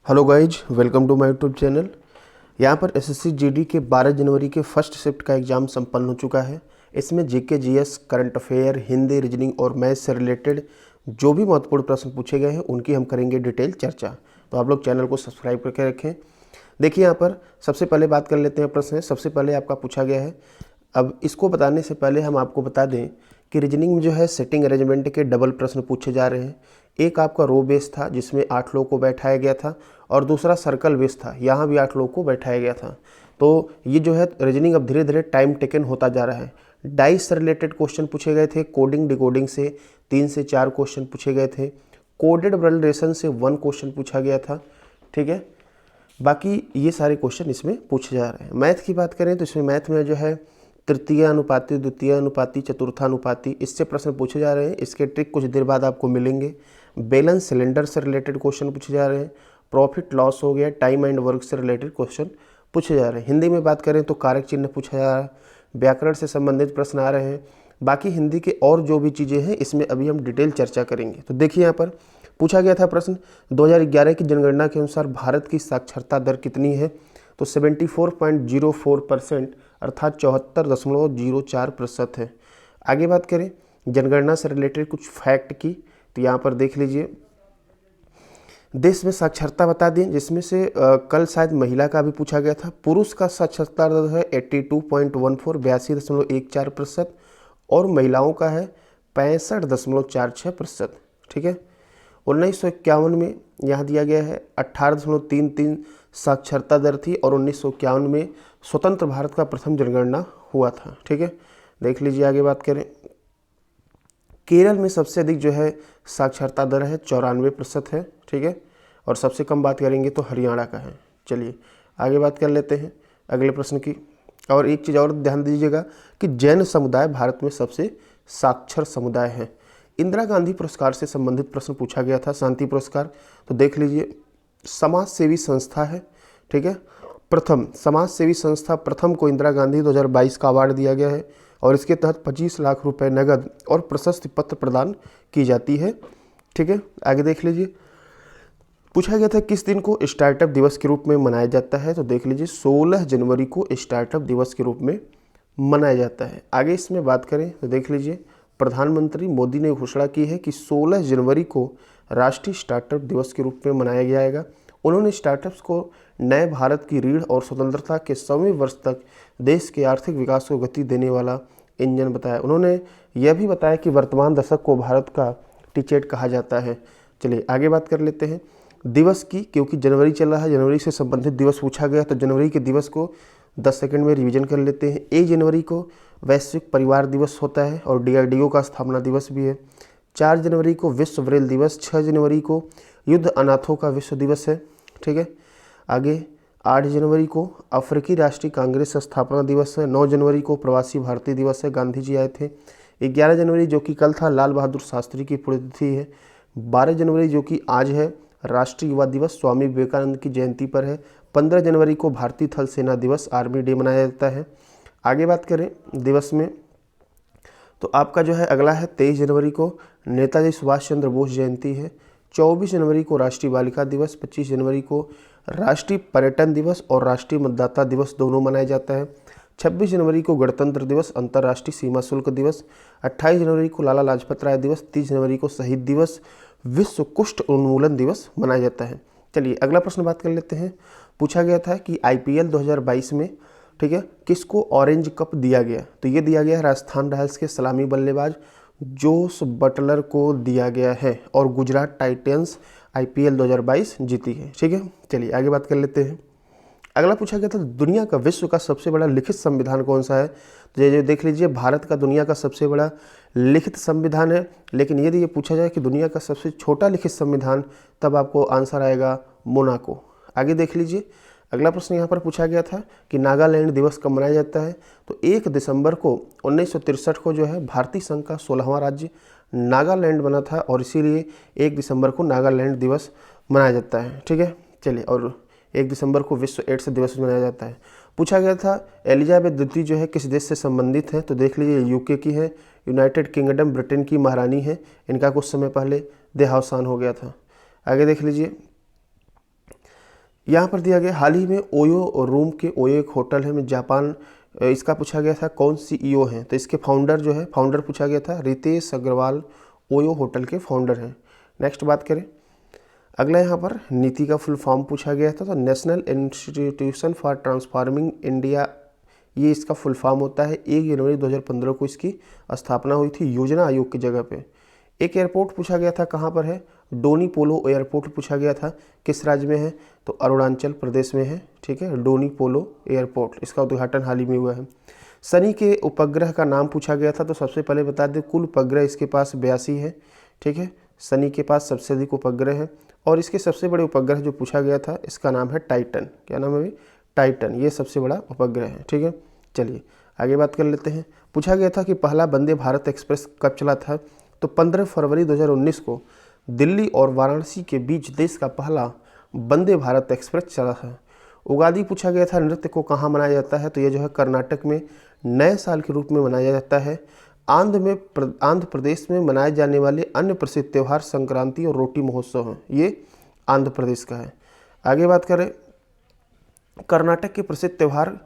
Hello guys, welcome to my YouTube channel. यहाँ पर SSC GD के 12 जनवरी के फर्स्ट शिफ्ट का एग्ज़ाम संपन्न हो चुका है। इसमें GK, GS, current affair, Hindi, reasoning और मैथ्स से रिलेटेड जो भी महत्वपूर्ण प्रश्न पूछे गए हैं उनकी हम करेंगे डिटेल चर्चा। तो आप लोग चैनल को सब्सक्राइब करके रखें। देखिए, यहाँ पर सबसे पहले बात कर लेते हैं। प्रश्न है सबसे पहले आपका पूछा गया है। अब इसको बताने से पहले हम आपको बता दें कि रीजनिंग में जो है सेटिंग अरेंजमेंट के डबल प्रश्न पूछे जा रहे हैं। एक आपका रो बेस था जिसमें 8 लोगों को बैठाया गया था और दूसरा सर्कल बेस था, यहाँ भी 8 लोगों को बैठाया गया था। तो ये जो है रीजनिंग अब धीरे धीरे टाइम टेकन होता जा रहा है। डाइस से रिलेटेड क्वेश्चन पूछे गए थे। कोडिंग डिकोडिंग से 3 से 4 क्वेश्चन पूछे गए थे। कोडेड वैलिडेशन से 1 क्वेश्चन पूछा गया था। ठीक है, बाकी ये सारे क्वेश्चन इसमें पूछे जा रहे हैं। मैथ की बात करें तो इसमें मैथ में जो है तृतीय अनुपाती, द्वितीय अनुपाती, चतुर्थानुपाती, इससे प्रश्न पूछे जा रहे हैं। इसके ट्रिक कुछ देर बाद आपको मिलेंगे। बैलेंस सिलेंडर से रिलेटेड क्वेश्चन पूछे जा रहे हैं। प्रॉफिट लॉस हो गया, टाइम एंड वर्क से रिलेटेड क्वेश्चन पूछे जा रहे हैं। हिंदी में बात करें तो कारक चिन्ह पूछा जा रहा है। व्याकरण से संबंधित प्रश्न आ रहे हैं। बाकी हिंदी के और जो भी चीज़ें हैं इसमें अभी हम डिटेल चर्चा करेंगे। तो देखिए, यहाँ पर पूछा गया था प्रश्न 2011 की जनगणना के अनुसार भारत की साक्षरता दर कितनी है। तो 74.04% अर्थात 74.04% है। आगे बात करें जनगणना से रिलेटेड कुछ फैक्ट की, तो यहाँ पर देख लीजिए। देश में साक्षरता बता दें, जिसमें से कल शायद महिला का भी पूछा गया था। पुरुष का साक्षरता दर है 82.14 82.14%, और महिलाओं का है 65.46%। ठीक है, 1951 में यहाँ दिया गया है 18.33 साक्षरता दर थी, और 1951 में स्वतंत्र भारत का प्रथम जनगणना हुआ था। ठीक है, देख लीजिए। आगे बात करें, केरल में सबसे अधिक जो है साक्षरता दर है 94% है। ठीक है, और सबसे कम बात करेंगे तो हरियाणा का है। चलिए आगे बात कर लेते हैं अगले प्रश्न की। और एक चीज़ और ध्यान दीजिएगा कि जैन समुदाय भारत में सबसे साक्षर समुदाय है। इंदिरा गांधी पुरस्कार से संबंधित प्रश्न पूछा गया था, शांति पुरस्कार। तो देख लीजिए, समाज सेवी संस्था है। ठीक है, प्रथम समाज सेवी संस्था प्रथम को इंदिरा गांधी 2022 का अवार्ड दिया गया है, और इसके तहत 25 लाख रुपए नगद और प्रशस्ति पत्र प्रदान की जाती है। ठीक है, आगे देख लीजिए। पूछा गया था किस दिन को स्टार्टअप दिवस के रूप में मनाया जाता है। तो देख लीजिए, 16 जनवरी को स्टार्टअप दिवस के रूप में मनाया जाता है। आगे इसमें बात करें तो देख लीजिए, प्रधानमंत्री मोदी ने घोषणा की है कि 16 जनवरी को राष्ट्रीय स्टार्टअप दिवस के रूप में मनाया जाएगा। उन्होंने स्टार्टअप्स को नए भारत की रीढ़ और स्वतंत्रता के 100वें वर्ष तक देश के आर्थिक विकास को गति देने वाला इंजन बताया। उन्होंने यह भी बताया कि वर्तमान दशक को भारत का टीचेट कहा जाता है। चलिए आगे बात कर लेते हैं दिवस की, क्योंकि जनवरी चल रहा है, जनवरी से संबंधित दिवस पूछा गया, तो जनवरी के दिवस को 10 सेकंड में रिवीजन कर लेते हैं। 1 जनवरी को वैश्विक परिवार दिवस होता है, और डीआरडीओ का स्थापना दिवस भी है। 4 जनवरी को विश्व ब्रेल दिवस। 6 जनवरी को युद्ध अनाथों का विश्व दिवस है। ठीक है, आगे 8 जनवरी को अफ्रीकी राष्ट्रीय कांग्रेस स्थापना दिवस है। 9 जनवरी को प्रवासी भारतीय दिवस है, गांधी जी आए थे। 11 जनवरी जो कि कल था, लाल बहादुर शास्त्री की पुण्यतिथि है। 12 जनवरी जो कि आज है, राष्ट्रीय युवा दिवस, स्वामी विवेकानंद की जयंती पर है। 15 जनवरी को भारतीय थल सेना दिवस, आर्मी डे मनाया जाता है। आगे बात करें दिवस में, तो आपका जो है अगला है 23 जनवरी को नेताजी सुभाष चंद्र बोस जयंती है। 24 जनवरी को राष्ट्रीय बालिका दिवस। 25 जनवरी को राष्ट्रीय पर्यटन दिवस और राष्ट्रीय मतदाता दिवस दोनों मनाया जाता है। 26 जनवरी को गणतंत्र दिवस, अंतर्राष्ट्रीय सीमा शुल्क दिवस। 28 जनवरी को लाला लाजपत राय दिवस। 30 जनवरी को शहीद दिवस, विश्व कुष्ठ उन्मूलन दिवस मनाया जाता है। चलिए अगला प्रश्न बात कर लेते हैं। पूछा गया था कि आईपीएल 2022 में, ठीक है, किसको ऑरेंज कप दिया गया। तो ये दिया गया है राजस्थान रॉयल्स के सलामी बल्लेबाज जोस बटलर को दिया गया है, और गुजरात टाइटंस आईपीएल 2022 जीती है। ठीक है, चलिए आगे बात कर लेते हैं। अगला पूछा गया था दुनिया का विश्व का सबसे बड़ा लिखित संविधान कौन सा है। तो ये देख लीजिए, भारत का दुनिया का सबसे बड़ा लिखित संविधान है। लेकिन यदि ये पूछा जाए कि दुनिया का सबसे छोटा लिखित संविधान, तब आपको आंसर आएगा मोनाको। आगे देख लीजिए, अगला प्रश्न यहाँ पर पूछा गया था कि नागालैंड दिवस कब मनाया जाता है। तो 1 दिसंबर को 1963 को जो है भारतीय संघ का 16वां राज्य नागालैंड बना था, और इसीलिए 1 दिसंबर को नागालैंड दिवस मनाया जाता है। ठीक है, चलिए, और 1 दिसंबर को विश्व एड्स दिवस मनाया जाता है। पूछा गया था एलिजाबेथ द्वितीय जो है किस देश से संबंधित है। तो देख लीजिए, यूके की है, यूनाइटेड किंगडम ब्रिटेन की महारानी है। इनका कुछ समय पहले देहावसान हो गया था। आगे देख लीजिए, यहाँ पर दिया गया हाल ही में ओयो रूम के ओयो एक होटल है में जापान, इसका पूछा गया था कौन CEO हैं, तो इसके फाउंडर जो है, फाउंडर पूछा गया था रितेश अग्रवाल ओयो होटल के फाउंडर हैं। नेक्स्ट बात करें, अगला यहाँ पर नीति का फुल फॉर्म पूछा गया था, तो national institution for transforming India, ये इसका फुल फॉर्म होता है। 1 जनवरी 2015 को इसकी स्थापना हुई थी योजना आयोग की जगह पे। एक एयरपोर्ट पूछा गया था, कहाँ पर है, डोनी पोलो एयरपोर्ट पूछा गया था, किस राज्य में है, तो अरुणाचल प्रदेश में है, ठीक है, डोनी पोलो एयरपोर्ट, इसका उद्घाटन हाल ही में हुआ है। शनि के उपग्रह का नाम पूछा गया था, तो सबसे पहले बता दें कुल उपग्रह इसके पास 82 है, ठीक है, शनि के पास सबसे अधिक उपग्रह है। और इसके सबसे बड़े उपग्रह जो पूछा गया था इसका नाम है टाइटन, क्या नाम है भाई, टाइटन, ये सबसे बड़ा उपग्रह है, ठीक है। चलिए आगे बात कर लेते हैं। पूछा गया था कि पहला वंदे भारत एक्सप्रेस कब चला था, तो 15 फरवरी 2019 को दिल्ली और वाराणसी के बीच देश का पहला वंदे भारत एक्सप्रेस चला था। उगादी पूछा गया था, नृत्य को कहाँ मनाया जाता है, तो ये जो है कर्नाटक में नए साल के रूप में मनाया जाता है। आंध्र प्रदेश में मनाए जाने वाले अन्य प्रसिद्ध त्यौहार संक्रांति और रोटी महोत्सव हैं, ये आंध्र प्रदेश का है। आगे बात करें, कर्नाटक के प्रसिद्ध त्यौहार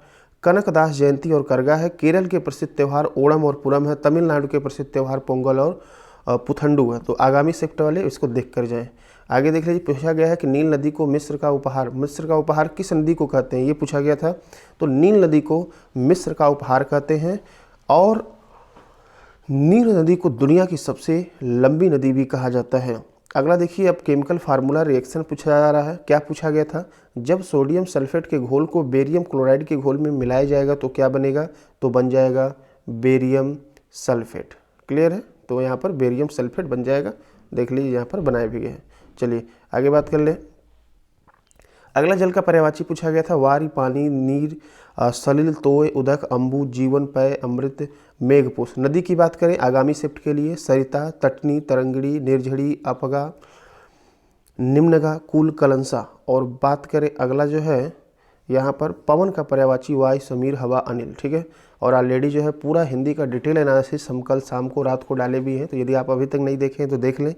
कनकदास जयंती और करगा है। केरल के प्रसिद्ध त्यौहार ओणम और पुरम है। तमिलनाडु के प्रसिद्ध त्यौहार पोंगल और पुथंडू है। तो आगामी शिफ्ट वाले इसको देख कर जाएं। आगे देख लीजिए, पूछा गया है कि नील नदी को मिस्र का उपहार किस नदी को कहते हैं, ये पूछा गया था। तो नील नदी को मिस्र का उपहार कहते हैं और नील नदी को दुनिया की सबसे लंबी नदी भी कहा जाता है। अगला देखिए, अब केमिकल फार्मूला रिएक्शन पूछा जा रहा है। क्या पूछा गया था, जब सोडियम सल्फेट के घोल को बेरियम क्लोराइड के घोल में मिलाया जाएगा तो क्या बनेगा, तो बन जाएगा बेरियम सल्फेट। क्लियर है, तो यहाँ पर बेरियम सल्फेट बन जाएगा, देख लीजिए यहाँ पर बनाए भी गए हैं। चलिए आगे बात कर ले। अगला जल का पर्यायवाची पूछा गया था, वारी, पानी, नीर, सलिल, तोय, उदक, अम्बु, जीवन, पय, अमृत, मेघपुष। नदी की बात करें आगामी शिफ्ट के लिए, सरिता, तटनी, तरंगड़ी, निर्झड़ी, अपगा, निम्नगा, कुल, कलंसा। और बात करें अगला जो है यहाँ पर पवन का पर्यायवाची वायु, समीर, हवा, अनिल, ठीक है। और ऑलरेडी जो है पूरा हिंदी का डिटेल एनालिसिस हम कल शाम को रात को डाले भी हैं, तो यदि आप अभी तक नहीं देखें तो देख लें,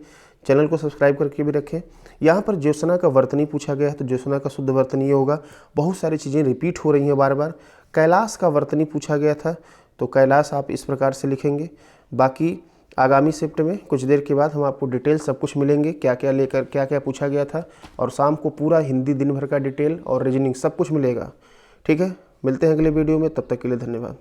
चैनल को सब्सक्राइब करके भी रखें। यहाँ पर ज्योत्सना का वर्तनी पूछा गया है, तो ज्योत्सना का शुद्ध वर्तनी ये होगा। बहुत सारी चीज़ें रिपीट हो रही हैं बार बार। कैलाश का वर्तनी पूछा गया था, तो कैलाश आप इस प्रकार से लिखेंगे। बाकी आगामी शिफ्ट में कुछ देर के बाद हम आपको डिटेल सब कुछ मिलेंगे, क्या क्या पूछा गया था, और शाम को पूरा हिंदी दिन भर का डिटेल और रीजनिंग सब कुछ मिलेगा, ठीक है। मिलते हैं अगले वीडियो में, तब तक के लिए धन्यवाद।